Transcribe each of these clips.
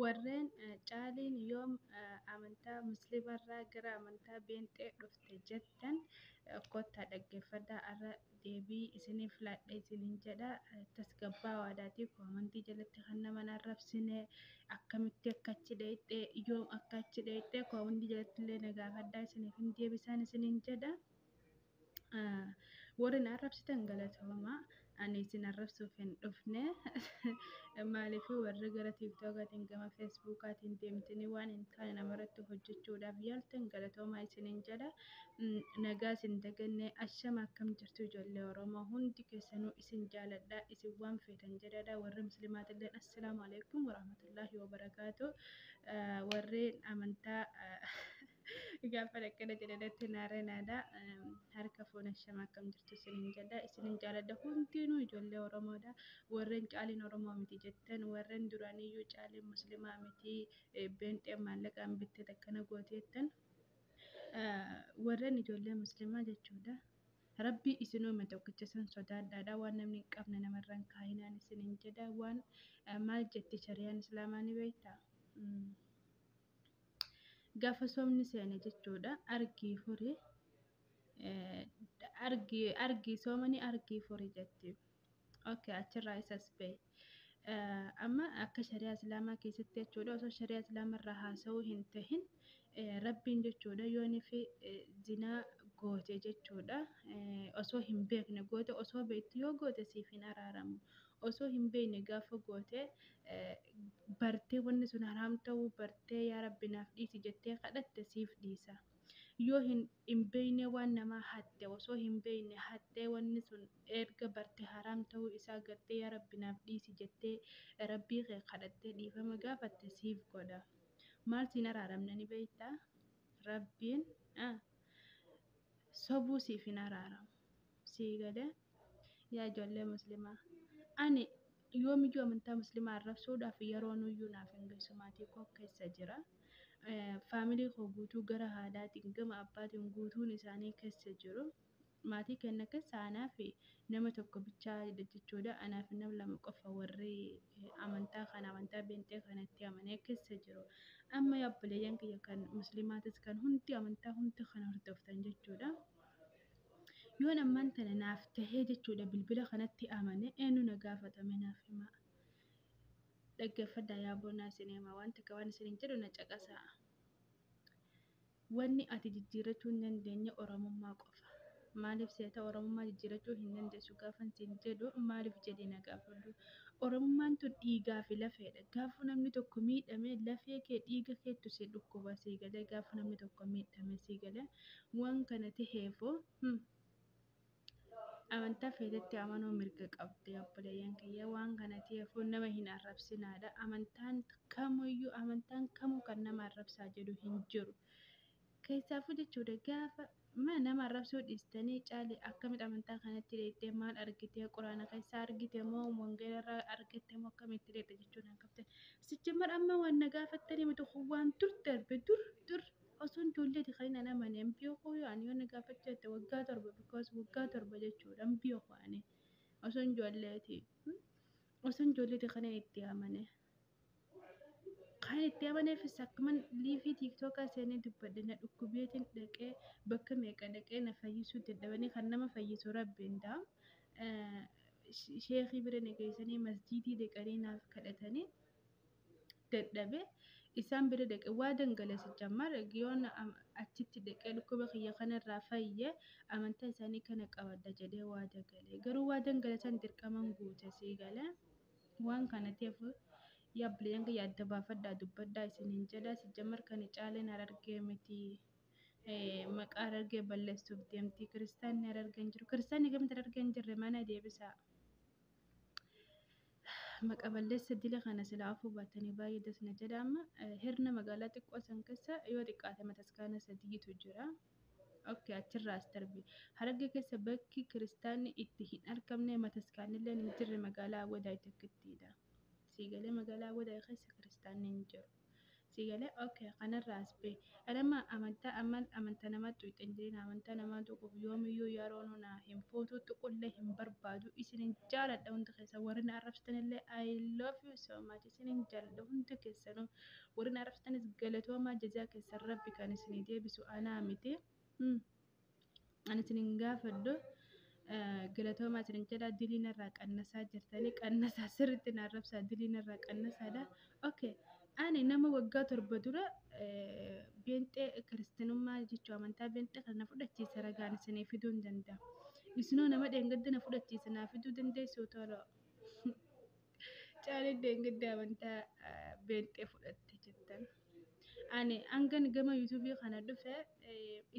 warreen caaliin yoom amantaa musliimarraa gara amantaa beenxee dhufte jettan kottaa dhaggeeffadhaa arra deebii isiniif laadhe isiniin jedha tasgabbaawaadhaatiif amantii jalatti kan nama arrabsine akkamitti akka achi dheeyxee yoom akka achi dheeyxee amantii jalatti illee nagaafadhaa isiniif hin deebisaan isiniin jedha. Warreen arrabsitan galatoomaa ani isin arrabsuuf hin dhufne maaliif warri gara tiiktookatiin gama feesbuukaatiin deemtanii waan hin taane namarratti hojjechuudhaaf yaaltan galatoomaa isiniin jedha. Nagaa isin daganne ashama akkam jirtu ijoollee Oromoo hundi keessanuu isin jaaladha isin waan feetan jedhadha. Warri muslimaatillee assalaamu alaikum warahmatullaahi wabarakaatu. Warreen amantaa gaafa akkana jedhanitti naareenaadha. Harka fuuna shama akkam jirtu isiniin jedha isiniin jaaladha hundinuu ijoollee Oromoodha. Warreen caaliin Oromoo miti jettan warreen duraaniyyuu caaliin muslimaa miti beenxee maallaqaan bittee akkana gooteettan warreen ijoollee muslimaa jechuudha. Rabbi isinuu uume tokkicha san sodaadhaadha waan namni hin qabne namarraan kaayinaan isiniin jedha waan maal jetti shari'aan islaamaa ni beektaa? Gaafa soomni seene jechuudha argii furii argii soomanii argii furii jetti. Okay achirraa isas bahe. Amma akka shari'aa islaamaa keessatti jechuudha osoo shari'aa islaamarraa haasa'uu hin tahin rabbiin jechuudha yoonii fi zinaa goote jechuudha osoo hin beekne goote osoo beektu yoo goote siif hin araaramu. Osoo hin beekne gaafa goote bartee wanni sun haraam ta'uu bartee yaa rabbi naaf dhiisi jettee kadhatte siif dhiisa. Yoo hin beekne waan namaa hatte osoo hin beekne hattee wanni sun erga bartee haraam ta'uu isaa gartee yaa rabbi naaf dhiisi jettee rabbii kee kadhattee dhiifama gaafatte siif godha. Maal siin araaramne ni beektaa? Rabbiin sobuu siif hin araaramu. Sii galee yaa ijoollee muslimaa. Ani yoomiyyuu amantaa muslimaa arrabsuudhaaf yeroo nuyyuu naaf hin geessu maatii koo keessa jira. Faamilii koo guutuu gara haadhaatiin gama abbaatiin guutuun isaanii keessa jiru. Maatii keenya keessa anaa fi nama tokko bichaa jechuudha. Anaa fi nama lama qofa warri amantaa beenxee kanatti amanee keessa jiru. Amma yaabbileeyyan kiyya kan muslimaatis kan hundi amantaa hundi kan hordoftan jechuudha. Yoon ammaan tana naaf tahee jechuudha bilbila kanatti amane eenyu na gaafatame naaf himaa. Dhaggeeffadhaa yaa boonaa isin himaa waan takka waan isiniin jedhu na caqasaa. Wanni ati jijjiirrachuu hin dandeenye Oromummaa qofa. Maaliif seeta Oromummaa jijjiirrachuu hin dandeessu gaafa isin jedhu maaliif jedhee na gaafadhu. Oromummaan tun dhiigaa fi lafeedha. Gaafa namni tokko miidhame lafee kee dhiiga keetu si dhukkuba sii galee gaafa namni tokko miidhame sii galee waan kana taheefoo amantaa feetetti amanuu mirga qabdi obboleeyyan kiyya waan kana ta'eefuu nama hin arrabsinaadha. Amantaan kamuu kan nama arrabsaa jedhu hin jiru. Keessaafuu jechuudha gaafa nama arrabsuu dhiistanii caalee akkamitti amantaa kanatti dheettee maal argitee quraana keessaa argite moo wangeelarraa argite moo akkamitti dheette jechuudha qabte. Sichimar amma waan na gaafattanii miti waan darbe dur osoo ijoolleeti kan hin amane mbiyoo koo yaani yoo na gaafachuu jette waggaa torba because waggaa torba jechuudha mbiyoo kwaane osoo ijoolleeti kan itti amane. Kan itti amaneefis akkuman liivii tiiktookaa seenee dubbadhe na dhukkubeetiin dhaqee bakka meeqa dhaqee na fayyisuu dadhabanii kan nama fayyisu rabbiin ta'a. Sheekii bira na geessanii masjiidii dhaqanii naaf kadhatanii dadhabee isaan bira dhaqee waa dhangalase jammar yoon achitti dhaqee dhukkuba kiyya kanarraa fayyee amantaa isaanii kana qabadha jedhee waa dagalee garuu waa dhangalasan dirqaman guute sii galee waan kana ta'eef yaabbileen kiyya adda baafadhaa dubbadhaa isiniin jedha jammar kana caaleen argee miti. Maqaa argee balleessuuf deemti kiristaanni argan jiru kiristaanni gamta argan jirre mana deebisaa. Maqaa balleessa dila kana silaa afuu baatanii baay'ee dasna jedhama. Hirna magaalaa xiqqoo san keessa yoo xiqqaate mataskaana sadiitu jira. Okay achirraas darbi. Harargee keessa bakki kiristaanni itti hin argamne mataskaanillee hin jirre magaalaa Awwadaa tokkittiidha. Siigalee magaalaa Awwadaa keessa kiristaanni hin jiru. Sigale okay kanarraa as ba'e. Adama amantaa nama tuqxe hin jirin amantaa nama tuquuf yoomiyyuu yeroo nuna hin fuutuu tuqullee hin barbaadu isinin jaaladha hundi keessa warri na arrabsitanillee I love you so much isinin jaaladha hundi keessanuu warri na arrabsitanis galatoomaa jazaa keessan rabbi kan isinii deebisu anaa miti. Ani isinin gaafadhu galatoomaa isinin jedha diliin irraa qannasaa jirtanii qannasaa sirriitti na arrabsaa diliin irraa qannasaadha. Okay. Ani nama waggaa 7 dura beenxee kiristaanummaa jechuun amantaa beenxee kana fudhachiisa ragaan isinii fiduu hin danda'a. Isinoo nama dheengadda na fudhachiisa naa fiduu dandeessu tola. Caalee dheengadda amantaa beenxee fudhatte jettan. Ani hangan gama yuutuubii kana dhufe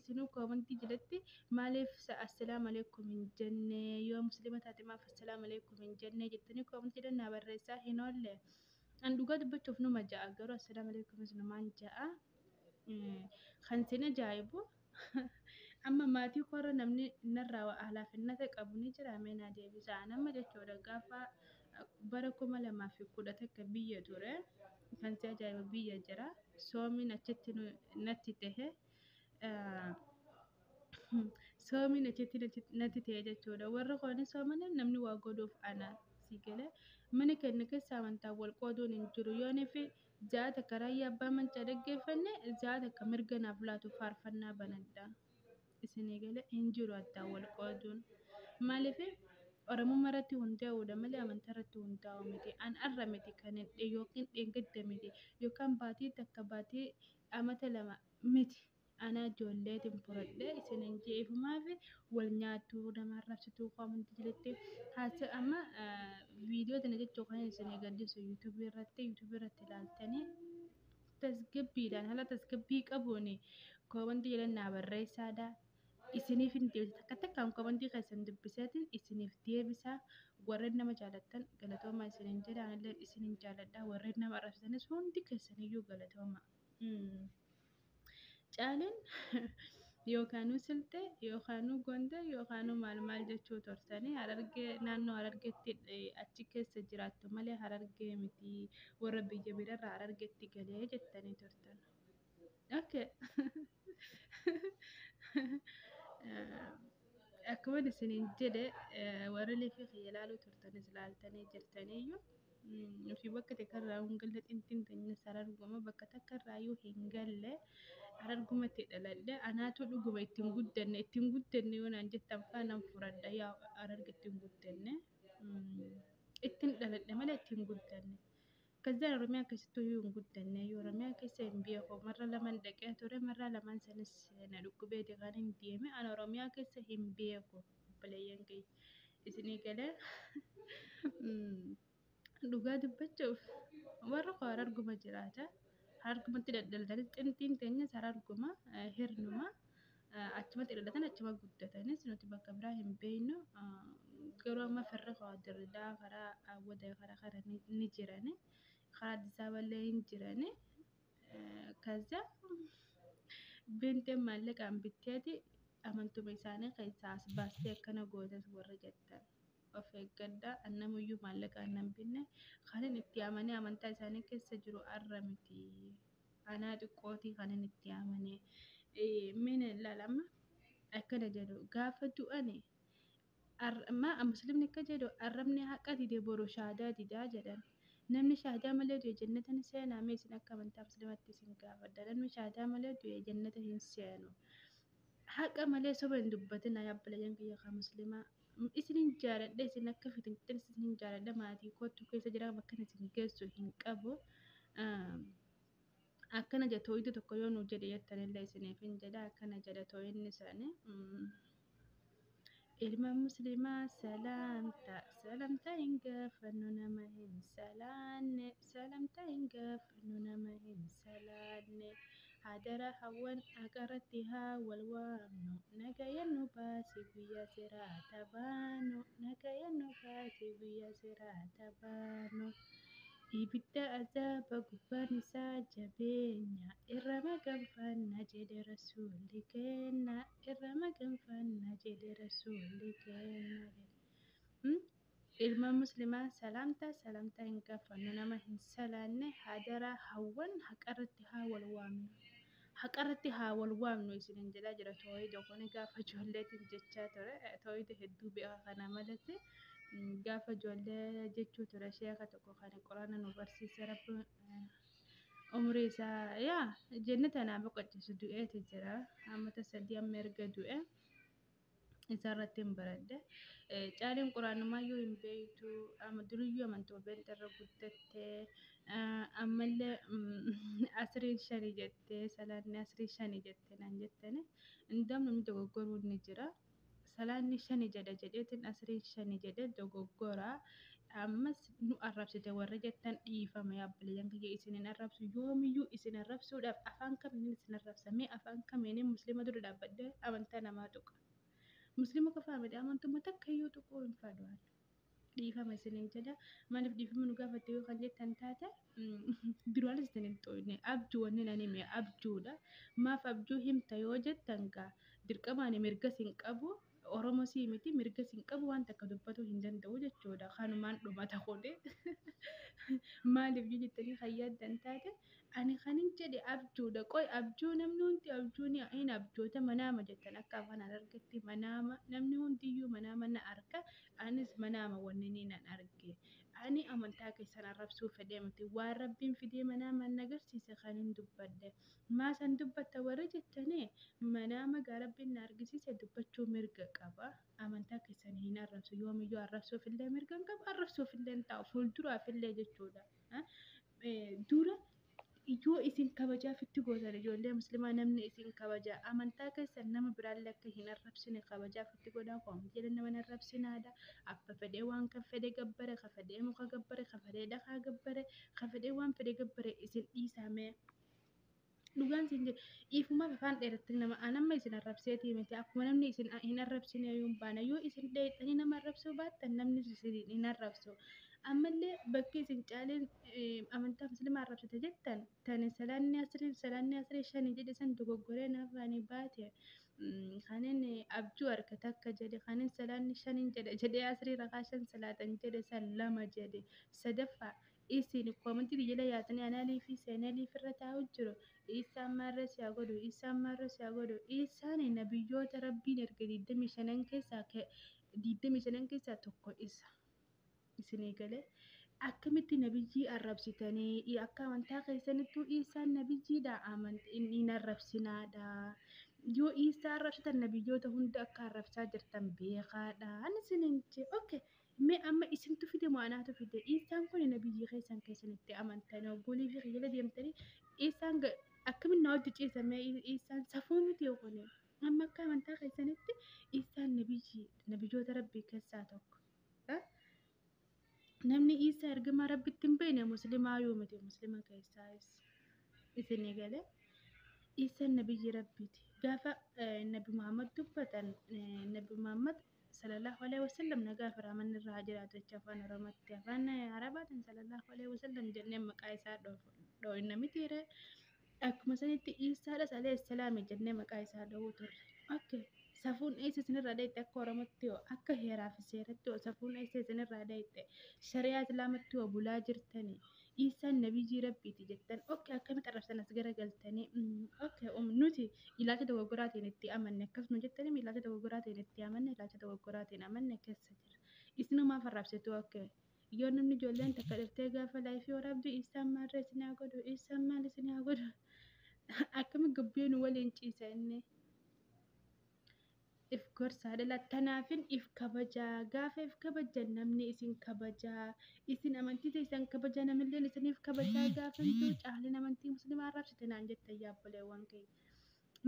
isinuu koomantii jalatti maaliif assalaamu alaikum hin jenne yoo musliima taate maaf assalaamu alaikum hin jenne jettanii koomantii jalatti na barreessaa hin oolle. An dhugaa dubbachuuf numa ja'a garuu assalaamu alaikum numaan ja'a. Kan isin ajaa'ibu amma maatii korra namni narraa halaafinnata qabu ni jira meenaa deebisa. Nama jechuudha gaafa bara 2011 biyya ture kan si ajaa'ibu biyya jira soomiin achitti natti tahe soomiin achitti natti tahe jechuudha warra kooni soomanii namni waa godhuuf ana si galee. Mana keenya keessa amantaa wal qooduun hin jiru yoonii fi zaata karaayyaa abbaa mancaa dhaggeeffanne zaata akka mirga naaf laatu faarfannaa banadha. Isinii galee hin jiru addaa wal qooduun. Maaliif Oromummaa irratti hundaa'uudha malee amantaa irratti hundaa'u miti. An arra miti kan yookiin dheengadda miti yookaan baatii takka baatii amata 2 miti. Ana ijoolleetiin furadhee isinin jeefumaa fi wal nyaattuu nama arrabsituu koomantii jalatti haasa amma viidiyoo tana jechuu kan isinii gaddisu yuutuubii irratti ilaaltanii tasgabbiidhaan haala tasgabbii qabuun koomantii jala naa barreessaadha. Isiniif hin deebisa takka takkaan koomantii keessan dubbiseetiin isiniif deebisa. Warreen nama jaalattan galatoomaa isinin jedha anillee isinin jaaladha warreen nama arrabsitanis hundi keessaniyyuu galatooma. Caaleen yookaanuu siltee yookaanuu gonda yookaanuu maal jechuu turtanii harargee naannoo harargeetti achi keessa jiraattu malee harargee miti warra biyya biraarraa harargeetti galee jettanii turtan. Okay. Akkuma isiniin jedhe warri liifii kiyya ilaaluu turtanis ilaaltanii jirtaniyyuu. Fi bakka takkarraa hin galle xintiin teenye sararguma bakka takkarraayyuu hin galle harargumatti dhaladhe anaatu dhuguma ittiin guddanne yoo naan jettan faanaan furadha yaa hararga ittiin guddanne ittiin dhaladhe malee ittiin guddanne. Kazzaan Oromiyaa keessattuu yoo hin guddanne yoo Oromiyaa keessa hin beeku marra lamaan dhaqee ture marra lamaan sanis na dhukkubee kan hin deeme an Oromiyaa keessa hin beeku obboleeyyan keenya isinii galee. Dhugaa dubbachuuf warra koo hararguma jiraata. Harargumatti daldaltanis xintiin teenyas hararguma hirnuma achumatti daldaltan achuma guddatanis nuti bakka biraa hin beeknu. Garuu amma firra koo dirdaa karaa awwada karaa ni jirani. Karaa Addis Ababallee hin jirani. Kaza binteen maallaqaan bitteeti amantuma isaanii keessaa as baastee akkana gootas warra jettan. Of eeggadhaa annamuyyuu maallaqaan nan binne kanin itti amanee amantaa isaanii keessa jiru arra miti anaa xiqqootii kanin itti amanee mina lalama akkana jedhu gaafa du'ani muslimni akka jedhu arrabni haqa dide boru shaadaa didaa jedhan namni shaadaa malee du'e jannata ni seenaa mee isin akka amantaa muslimatti isin gaafadha namni shaadaa malee du'e jannata hin seenu haqa malee soba hin dubbatin ayyaabbalayyan kiyya kaa muslimaa. Isinin jaaladha isin akka fitintan isinin jaaladha maatii kootu keessa jira bakka isin geessu hin qabu. Akkana jedha tooyitu tokko yoo nu jedhe jettanillee isiniif hin jedha akkana jedha tooyinni isaanii. Ilma muslimaa salaamtaa hin gaafannu nama hin salaanne salaamtaa hin gaafannu nama hin salaanne. Hadara hawan akarratti haa wal waamnu nagayaan nu baasi guyyaa siraata baanu nagayaan nu baasi guyyaa siraata baanu ibidda azaaba gubbaan isaa jabeenya irra maganfanna jedhe rasuulli keenya irra maganfanna jedhe rasuulli keenya. ilma muslimaa salaamtaa hin gaafannu nama hin salaanne hadara hawwan haqarratti haa wal waamnu isinin jedhaa jira tooyida kun gaafa ijoolleetiin jechaa ture tooyida hedduu beeka kana malatti gaafa ijoollee jechuu ture sheeka tokko kan quraana nu barsiise rabbi umrii isaa yaa jennata naa boqochiisu du'eeti jira ammata sadii amma erga du'e isarratti hin baradhe caaliin quraanumaayyuu hin beektu amma duriyyuu amantoo beeltarra guddatte ammallee asriin shanii jettee salaanni asrii shanii jette naan jettani indam namni dogoggoruu ni jira salaanni shanii jedheetiin asriin shanii jedhe dogoggora ammas nu arrabsite warra jettan dhiifama yaabbileen kiyya isinin arrabsu yoomiyyuu isin arrabsuudhaaf afaan kamiin isin arrabsamee afaan kamiin muslima dura dhaabbadde amantaa namaa tuqa. Muslima qofa miti amantummaa takka iyyuu tuquu hin fadhuan. Dhiifama isiniin jedha maaliif dhiifama nu gaafate yoo kan jettan taate duraan isin hin xooyne abjuu wanni nani mee abjuudha maaf abjuu himta yoo jettan gaa dirqamaan mirga sin qabu Oromoo sii miti mirga sin qabu waan takka dubbatu hin danda'u jechuudha kanumaan dhumata godhe maaliif jettanii hayyaaddan taate ani kanin jedhe abjuudha qoy abjuu namni hundi abjuun hin abjoota manaama jettan akka afaan argetti manaama namni hundiyyuu manaama na arka anis manaama wanni ni nan arge ani amantaa keessan arrabsuu fedhee miti waan rabbiin fidee manaama nagarsiise kanin dubbadde maasan dubbatta warra jettanii manaama gaa rabbiin na argisiise dubbachuu mirga qaba amantaa keessan hin arrabsu yoomiyyuu arrabsuuf illee mirga hin qabu arrabsuuf illee hin taa'u fuulduraaf illee jechuudha dura yoo isin kabajaaf itti gootan ijoollee muslimaa namni isin kabajaa amantaa keessan nama biraallee akka hin arrabsine kabajaaf itti godhaa qoom jedhan nama hin arrabsinaadha abba fedhee waan kan fedhe gabbare ka fedhee muka gabbare ka fedhee dhagaa gabbare ka fedhee waan fedhe gabbare isin dhiisamee dhugaan isin jedhe ifumaaf afaan dheeratti nama anamma isin arrabseetii miti akkuma namni isin hin arrabsine yoo hin baane yoo isin dheettanii nama arrabsuu baattan namni isin hin arrabsu ammallee bakki isin caaleen amantaa muslimaa arrabsite jettan tani salaanni asrii shanii jedhe san dogoggoree nafaanii baate kanin abjuu harka takka jedhe kanin salaanni shaniin jedhe asrii rakaa shan salaatan jedhe san lama jedhe sadaffaa isin koomantii jala yaatanii anaalii fi seenalii firra taa'u jiru isaan maarres yaa godhu isaan nabiyyoota rabbiin erga 25 keessaa tokko isa isinii galee akkamitti nabiyyii arrabsitanii akka amantaa keessanittuu isaan nabiyyiidha hin arrabsinaadha yoo isaa arrabsitan nabiyyoota hunda akka arrabsaa jirtan beekaadha ani isiniin jee okay mee amma isintu fide maanaatu fide isaan kun nabiyyii keessanitti amantanii obbolii fi jala deemtanii isaan akkamitti na hojii ciisamee isaan safuu miti yookone amma akka amantaa keessanitti isaan nabiyyoota rabbii keessaa tokko namni isa ergamaa rabbitti hin beekne muslimaa yoo miti muslima keessaas isinii galee isa nabiyyi rabbiiti gaafa nabi Muhammad dubbatan nabi Muhammad sallallahu alaihi wasallam nagaa firaaman irraa jiraatu jecha afaan oromootti afaan arabaatiin sallallahu alaihi wasallam jennee maqaa isaa dhoo'inna mitiire akkuma sanitti isaadha alayhi salaam jennee maqaa isaa dhoo'uu turre okay safuun eessa isinirraa dheeyte akka oromootti yoo akka heeraa fi seeratti yoo safuun eessa isinirraa dheeyte shari'aa islaamatti yoo bulaa jirtanii isaan nabiyyii rabbiiti jettan okay akkamitti arrabsan as garagaltanii okay nuti ilaalcha dogoggoraatiin itti amanne akkasuma jettanii ilaalcha dogoggoraatiin itti amanne ilaalcha dogoggoraatiin amanne keessa jira isinumaaf arrabsitu okay yoo namni ijoolleen takka dhiftee gaafa laayifii waraabdu isaan maarree isin haa godhu isaan maal isin haa godhu akkami gabbiin waliin ciisa inni if gorsaadha lattanaafin if kabajaa gaafa if kabajan namni isin kabajaa isin amantii teessan kabajaa namillee isiniif kabajaa gaafantu caaleen amantii muslimaa arrabsite naan jette yaabboleewwan kee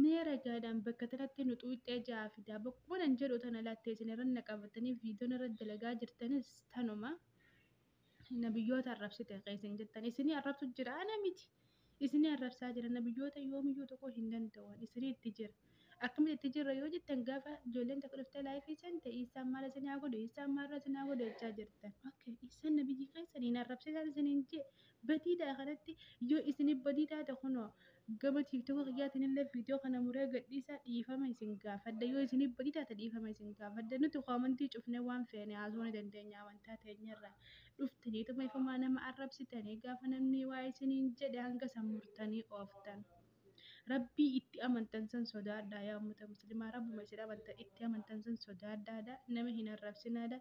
mee ragaadhaan bakka tanatti nu xuuxxee ja'a fidaa bokkuman jedhu tana laattee isin irra naqabatanii viidiyoon irra dalagaa jirtanis tanuma nabiyyoota arrabsite qeesin jettan isinii arrabsu jira ana miti isinii arrabsaa jira nabiyyoota yoomiyyuu tokko hin danda'an isinii itti jira akkamitti jirra yoo jettan gaafa ijoolleen takka dhuftee laayifii seente isaan maal isin haa godhu isaan maal isin haa godhu jechaa jirtan. Okay isaan nabiyyi keessaniin arrabsiisaa isiniin jee badiidha kanatti yoo isiniif badii taate kunoo gama tiiktookii kiyyaatiin illee viidiyoo kana muree gadhiisaa dhiifama isin gaafadha yoo isiniif badii taate dhiifama isin gaafadha nuti koomantii cufnee waan feene haasoo ni dandeenya amantaa teenyarraa dhuftaniituma ifumaa nama arrabsitanii gaafa namni waa isiniin jedhe hanga sammurtanii ooftan. Rabbii itti amantan san sodaadhaa yaa uummata musliimaa rabbuma isin amantan itti amantan san sodaadhaadha nama hin arrabsinaadha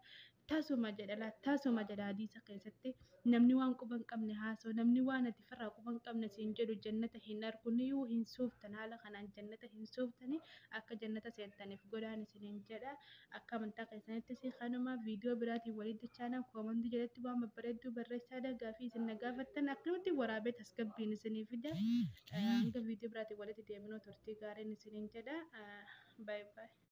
tasuma jedha hadiisa keessatti namni waan quba hin qabne haasoo namni waan ati farraa quba hin qabne siin jedhu jannata hin argu niyyuu hin suuftan haala kanaan jannata hin suuftanii akka jannata seentaniif godaan isiniin jedha akka amantaa keessanitti si kanuma viidiyoo biraatiin walitti chaanaa koomantii jalatti waan babbareedduu barreessaadha gaafii isin na gaafattan akkamitti waraabee tasgabbiin isinii fida hanga viidiyoo biraatiin walitti deemnoo turtii gaariin isiniin jedha baay'ee.